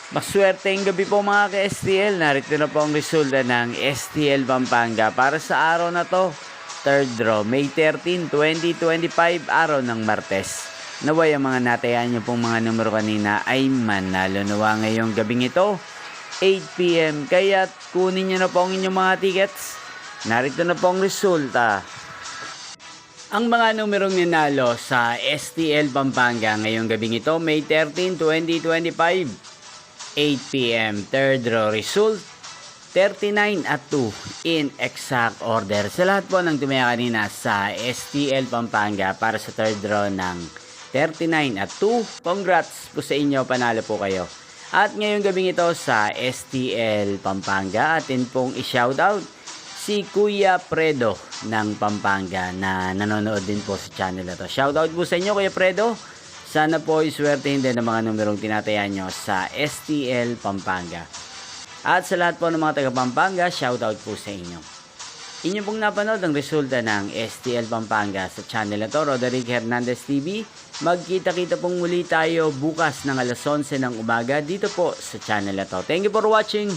Maswerteng gabi po mga ka-STL. Narito na po ang resulta ng STL Pampanga para sa araw na to. Third draw, May 13, 2025, araw ng Martes. Naway ang mga natayan nyo pong mga numero kanina ay manalo nawa ngayong gabing ito, 8 PM. Kaya kunin nyo na po ang inyong mga tickets. Narito na po ang resulta. Ang mga numerong ninalo sa STL Pampanga ngayong gabing ito, May 13, 2025. 8 PM, third draw result, 39 at 2 in exact order. Sa lahat po ng tumaya kanina sa STL Pampanga para sa third draw ng 39 at 2, congrats po sa inyo, panalo po kayo. At ngayong gabing ito sa STL Pampanga, atin pong i-shoutout si Kuya Fredo ng Pampanga na nanonood din po sa channel na to. Shoutout po sa inyo Kuya Fredo. Sana po iswertehin din ang mga numerong tinatayan nyo sa STL Pampanga. At sa lahat po ng mga taga Pampanga, shoutout po sa inyo. Inyo pong napanood ang resulta ng STL Pampanga sa channel na to, Roderick Hernandez TV. Magkita-kita pong muli tayo bukas ng alas 11 ng umaga dito po sa channel na to. Thank you for watching!